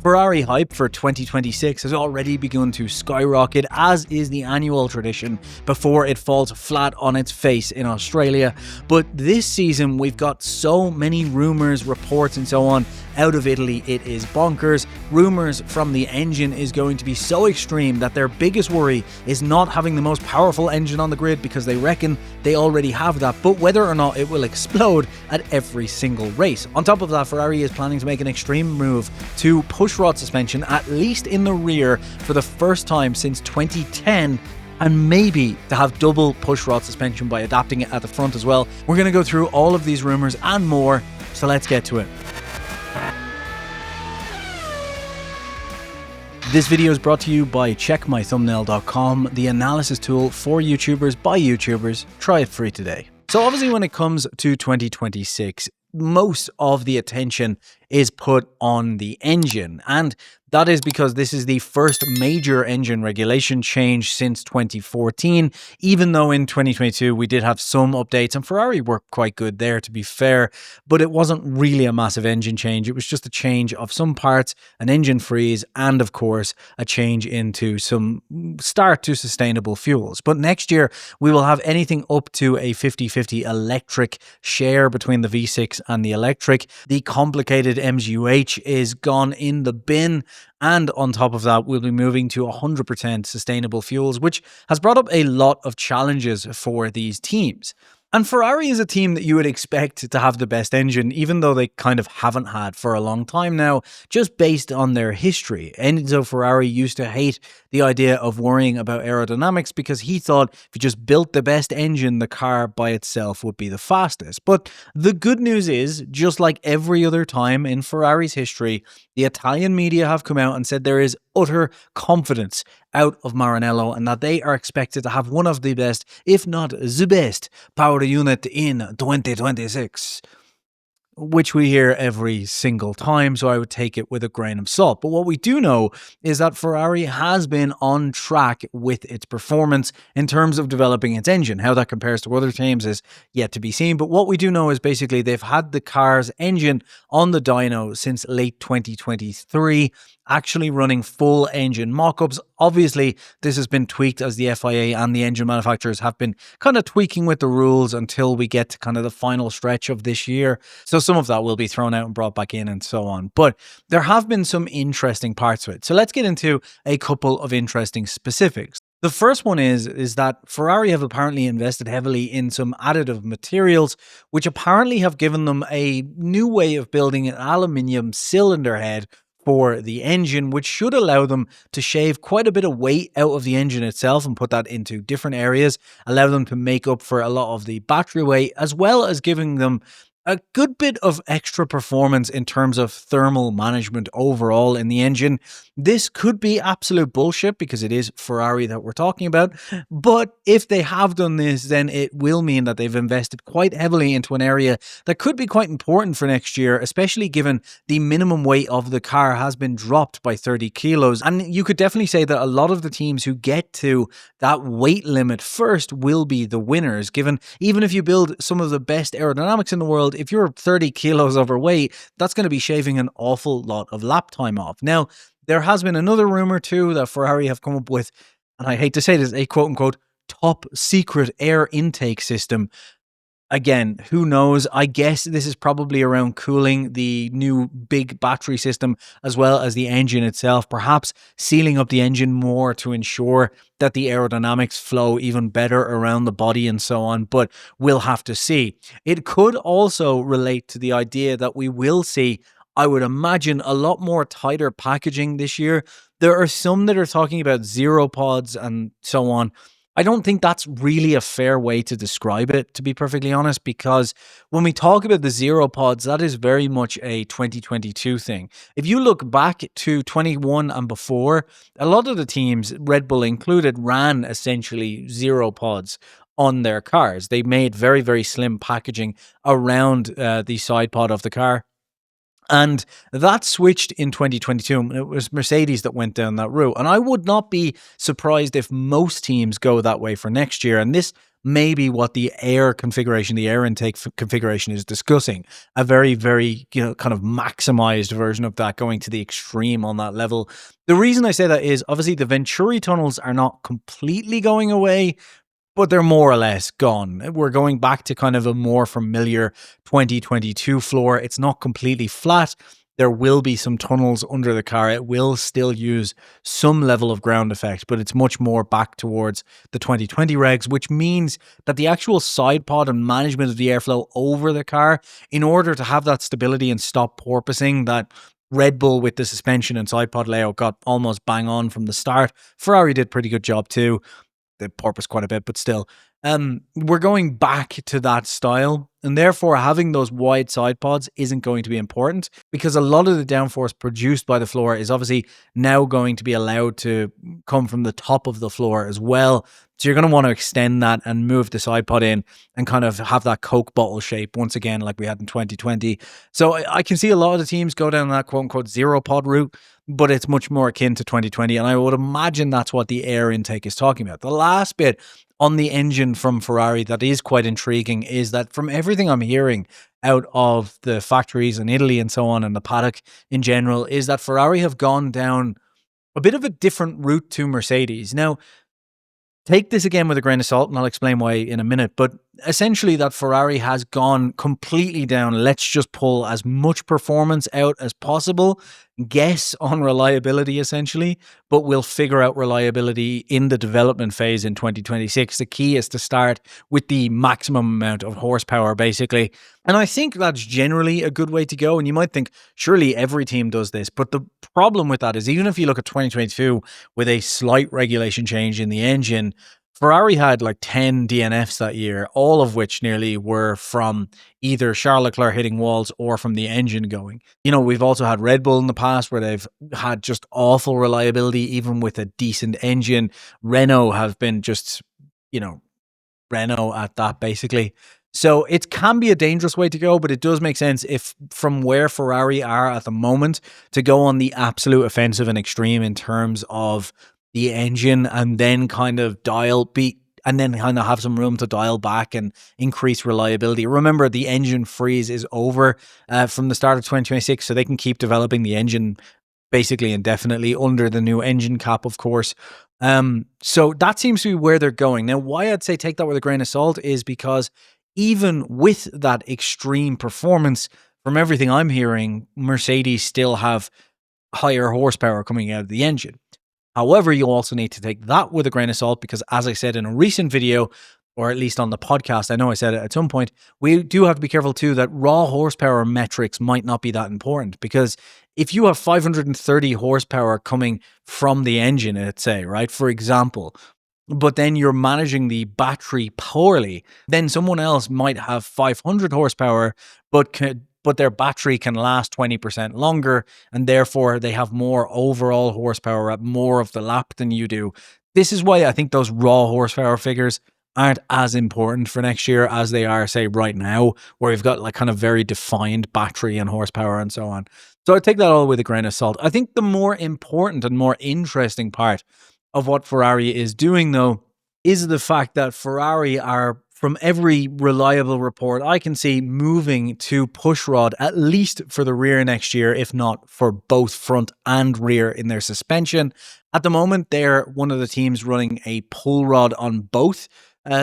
Ferrari hype for 2026 has already begun to skyrocket, as is the annual tradition before it falls flat on its face in Australia. But this season we've got so many rumours, reports and so on out of Italy, it is bonkers. Rumours from the engine is going to be so extreme that their biggest worry is not having the most powerful engine on the grid, because they reckon they already have that, but whether or not it will explode at every single race. On top of that, Ferrari is planning to make an extreme move to pushrod suspension, at least in the rear, for the first time since 2010, and maybe to have double pushrod suspension by adapting it at the front as well. We're going to go through all of these rumours and more, so let's get to it. This video is brought to you by checkmythumbnail.com, the analysis tool for YouTubers by YouTubers. Try it free today. So obviously when it comes to 2026, most of the attention is put on the engine, and that is because this is the first major engine regulation change since 2014, even though in 2022 we did have some updates, and Ferrari were quite good there, to be fair, but it wasn't really a massive engine change. It was just a change of some parts, an engine freeze, and of course a change into some start to sustainable fuels. But next year we will have anything up to a 50-50 electric share between the V6 and the electric. The complicated MGUH is gone in the bin, and on top of that we'll be moving to 100% sustainable fuels, which has brought up a lot of challenges for these teams. And Ferrari is a team that you would expect to have the best engine, even though they kind of haven't had for a long time now, just based on their history. Enzo Ferrari used to hate the idea of worrying about aerodynamics because he thought if you just built the best engine, the car by itself would be the fastest. But the good news is, just like every other time in Ferrari's history, the Italian media have come out and said there is utter confidence out of Maranello and that they are expected to have one of the best, if not the best, power unit in 2026. Which we hear every single time, so I would take it with a grain of salt. But what we do know is that Ferrari has been on track with its performance in terms of developing its engine. How that compares to other teams is yet to be seen, but what we do know is basically they've had the car's engine on the dyno since late 2023, actually running full engine mock-ups. Obviously, this has been tweaked as the FIA and the engine manufacturers have been kind of tweaking with the rules until we get to kind of the final stretch of this year. So some of that will be thrown out and brought back in and so on. But there have been some interesting parts to it. So let's get into a couple of interesting specifics. The first one is that Ferrari have apparently invested heavily in some additive materials, which apparently have given them a new way of building an aluminium cylinder head for the engine, which should allow them to shave quite a bit of weight out of the engine itself and put that into different areas, allow them to make up for a lot of the battery weight, as well as giving them a good bit of extra performance in terms of thermal management overall in the engine. This could be absolute bullshit because it is Ferrari that we're talking about, but if they have done this, then it will mean that they've invested quite heavily into an area that could be quite important for next year, especially given the minimum weight of the car has been dropped by 30 kilos. And you could definitely say that a lot of the teams who get to that weight limit first will be the winners, given even if you build some of the best aerodynamics in the world, if you're 30 kilos overweight, that's going to be shaving an awful lot of lap time off. Now, there has been another rumor too that Ferrari have come up with, and I hate to say this, a quote-unquote top secret air intake system. Again, who knows? I guess this is probably around cooling the new big battery system as well as the engine itself, perhaps sealing up the engine more to ensure that the aerodynamics flow even better around the body and so on, but we'll have to see. It could also relate to the idea that we will see, I would imagine, a lot more tighter packaging this year. There are some that are talking about zero pods and so on. I don't think that's really a fair way to describe it, to be perfectly honest, because when we talk about the zero pods, that is very much a 2022 thing. If you look back to 21 and before, a lot of the teams, Red Bull included, ran essentially zero pods on their cars. They made very, very slim packaging around the side pod of the car. And that switched in 2022, and it was Mercedes that went down that route. And I would not be surprised if most teams go that way for next year. And this maybe what the air configuration, the air intake configuration is discussing. A very, very, kind of maximized version of that, going to the extreme on that level. The reason I say that is obviously the Venturi tunnels are not completely going away, but they're more or less gone. We're going back to kind of a more familiar 2022 floor. It's not completely flat. There will be some tunnels under the car. It will still use some level of ground effect, but it's much more back towards the 2020 regs, which means that the actual side pod and management of the airflow over the car, in order to have that stability and stop porpoising, that Red Bull with the suspension and side pod layout got almost bang on from the start. Ferrari did pretty good job too. They porpoise quite a bit, but still. We're going back to that style, and therefore having those wide side pods isn't going to be important, because a lot of the downforce produced by the floor is obviously now going to be allowed to come from the top of the floor as well. So you're going to want to extend that and move the side pod in and kind of have that Coke bottle shape once again, like we had in 2020. So I can see a lot of the teams go down that quote unquote zero pod route, but it's much more akin to 2020. And I would imagine that's what the air intake is talking about. The last bit on the engine from Ferrari that is quite intriguing is that, from everything I'm hearing out of the factories in Italy and so on, and the paddock in general, is that Ferrari have gone down a bit of a different route to Mercedes. Now, take this again with a grain of salt, and I'll explain why in a minute. But essentially, that Ferrari has gone completely down. Let's just pull as much performance out as possible, guess on reliability essentially, but we'll figure out reliability in the development phase in 2026. The key is to start with the maximum amount of horsepower, basically. And I think that's generally a good way to go. And you might think, surely every team does this. But the problem with that is, even if you look at 2022 with a slight regulation change in the engine, Ferrari had like 10 DNFs that year, all of which nearly were from either Charles Leclerc hitting walls or from the engine going. We've also had Red Bull in the past where they've had just awful reliability, even with a decent engine. Renault have been just, Renault at that, basically. So it can be a dangerous way to go, but it does make sense if, from where Ferrari are at the moment, to go on the absolute offensive and extreme in terms of the engine, and then kind of and then kind of have some room to dial back and increase reliability. Remember, the engine freeze is over from the start of 2026, so they can keep developing the engine basically indefinitely under the new engine cap, of course. So that seems to be where they're going. Now, why I'd say take that with a grain of salt is because even with that extreme performance, from everything I'm hearing, Mercedes still have higher horsepower coming out of the engine. However, you also need to take that with a grain of salt, because, as I said in a recent video, or at least on the podcast, I know I said it at some point, we do have to be careful too that raw horsepower metrics might not be that important, because if you have 530 horsepower coming from the engine, let's say, right, for example, but then you're managing the battery poorly, then someone else might have 500 horsepower, but their battery can last 20% longer, and therefore they have more overall horsepower at more of the lap than you do. This is why I think those raw horsepower figures aren't as important for next year as they are, say, right now, where we've got like kind of very defined battery and horsepower and so on. So I take that all with a grain of salt. I think the more important and more interesting part of what Ferrari is doing, though, is the fact that Ferrari are, from every reliable report I can see, moving to pushrod, at least for the rear next year, if not for both front and rear in their suspension. At the moment, they're one of the teams running a pull rod on both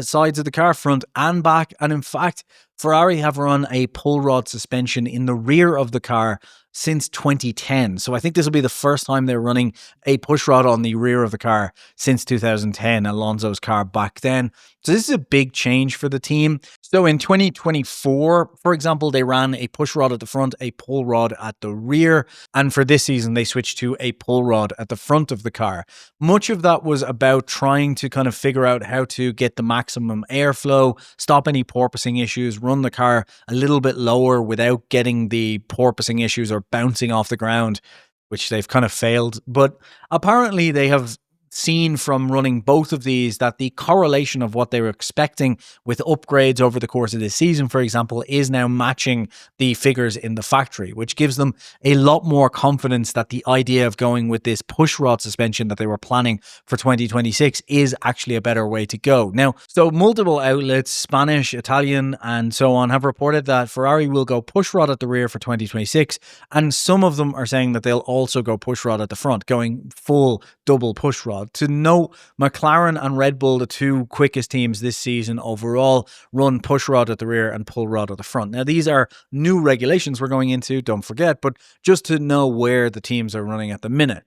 sides of the car, front and back. And in fact, Ferrari have run a pull rod suspension in the rear of the car since 2010. So I think this will be the first time they're running a push rod on the rear of the car since 2010, Alonso's car back then. So this is a big change for the team. So in 2024, for example, they ran a push rod at the front, a pull rod at the rear. And for this season, they switched to a pull rod at the front of the car. Much of that was about trying to kind of figure out how to get the maximum airflow, stop any porpoising issues, run the car a little bit lower without getting the porpoising issues or bouncing off the ground, which they've kind of failed. But apparently they have seen from running both of these that the correlation of what they were expecting with upgrades over the course of this season, for example, is now matching the figures in the factory, which gives them a lot more confidence that the idea of going with this push rod suspension that they were planning for 2026 is actually a better way to go. Now, so multiple outlets, Spanish, Italian, and so on, have reported that Ferrari will go push rod at the rear for 2026, and some of them are saying that they'll also go push rod at the front, going full double push rod. To note, McLaren and Red Bull, the two quickest teams this season overall, run push rod at the rear and pull rod at the front. Now, these are new regulations we're going into, don't forget, but just to know where the teams are running at the minute.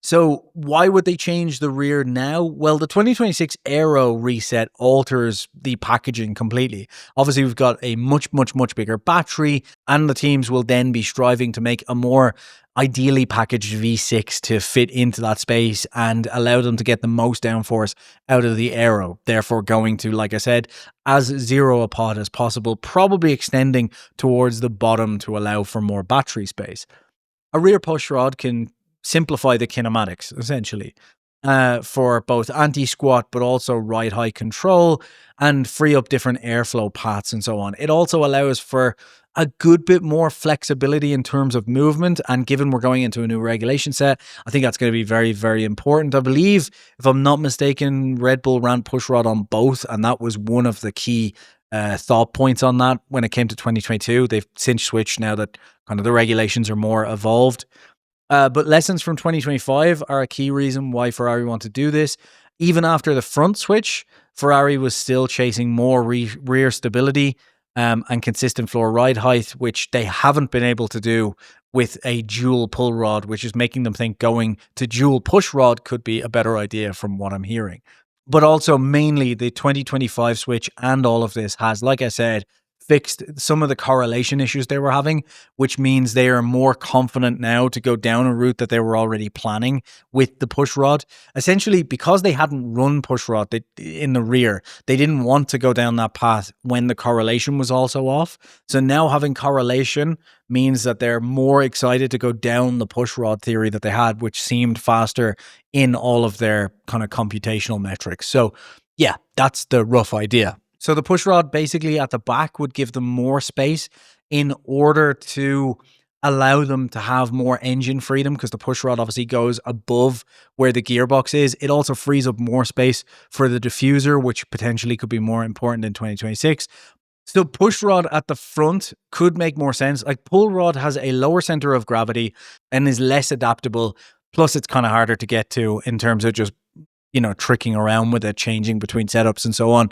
So why would they change the rear now? Well, the 2026 Aero reset alters the packaging completely. Obviously, we've got a much bigger battery, and the teams will then be striving to make a more ideally packaged V6 to fit into that space and allow them to get the most downforce out of the Aero. Therefore, going to, like I said, as zero a pod as possible, probably extending towards the bottom to allow for more battery space. A rear push rod can simplify the kinematics, essentially, for both anti-squat but also ride-high control, and free up different airflow paths and so on. It also allows for a good bit more flexibility in terms of movement, and given we're going into a new regulation set, I think that's going to be very, very important. I believe, if I'm not mistaken, Red Bull ran push rod on both, and that was one of the key thought points on that when it came to 2022. They've since switched now that kind of the regulations are more evolved. But lessons from 2025 are a key reason why Ferrari want to do this. Even after the front switch, Ferrari was still chasing more rear stability and consistent floor ride height, which they haven't been able to do with a dual pull rod, which is making them think going to dual push rod could be a better idea from what I'm hearing. But also mainly the 2025 switch and all of this has, like I said, fixed some of the correlation issues they were having, which means they are more confident now to go down a route that they were already planning with the push rod. Essentially, because they hadn't run push rod in the rear, they didn't want to go down that path when the correlation was also off. So now having correlation means that they're more excited to go down the push rod theory that they had, which seemed faster in all of their kind of computational metrics. So yeah, that's the rough idea. So the push rod basically at the back would give them more space in order to allow them to have more engine freedom, because the push rod obviously goes above where the gearbox is. It also frees up more space for the diffuser, which potentially could be more important in 2026. So push rod at the front could make more sense. Like, pull rod has a lower center of gravity and is less adaptable. Plus, it's kind of harder to get to in terms of just, tricking around with it, changing between setups and so on.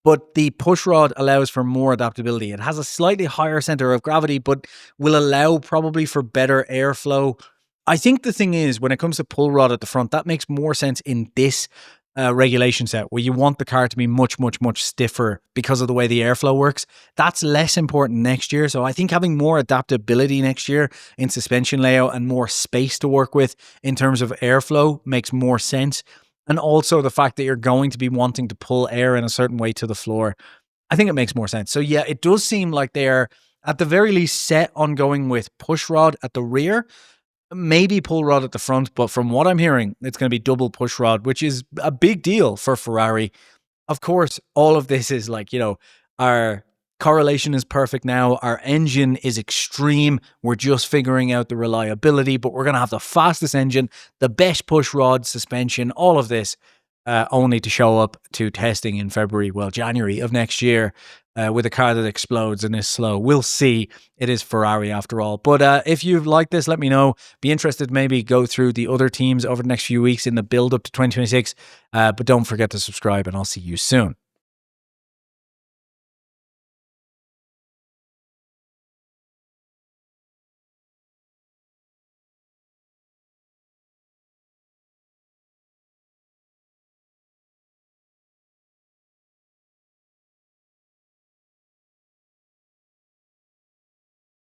But the push rod allows for more adaptability. It has a slightly higher center of gravity, but will allow probably for better airflow. I think the thing is, when it comes to pull rod at the front, that makes more sense in this regulation set, where you want the car to be much stiffer because of the way the airflow works. That's less important next year. So I think having more adaptability next year in suspension layout and more space to work with in terms of airflow makes more sense. And also the fact that you're going to be wanting to pull air in a certain way to the floor, I think it makes more sense. So yeah, it does seem like they're at the very least set on going with push rod at the rear, maybe pull rod at the front. But from what I'm hearing, it's going to be double push rod, which is a big deal for Ferrari. Of course, all of this is like, our correlation is perfect now. Our engine is extreme. We're just figuring out the reliability, but we're going to have the fastest engine, the best push rod suspension, all of this only to show up to testing in January of next year with a car that explodes and is slow. We'll see. It is Ferrari after all. But if you've liked this, let me know. Be interested, maybe go through the other teams over the next few weeks in the build up to 2026. But don't forget to subscribe, and I'll see you soon.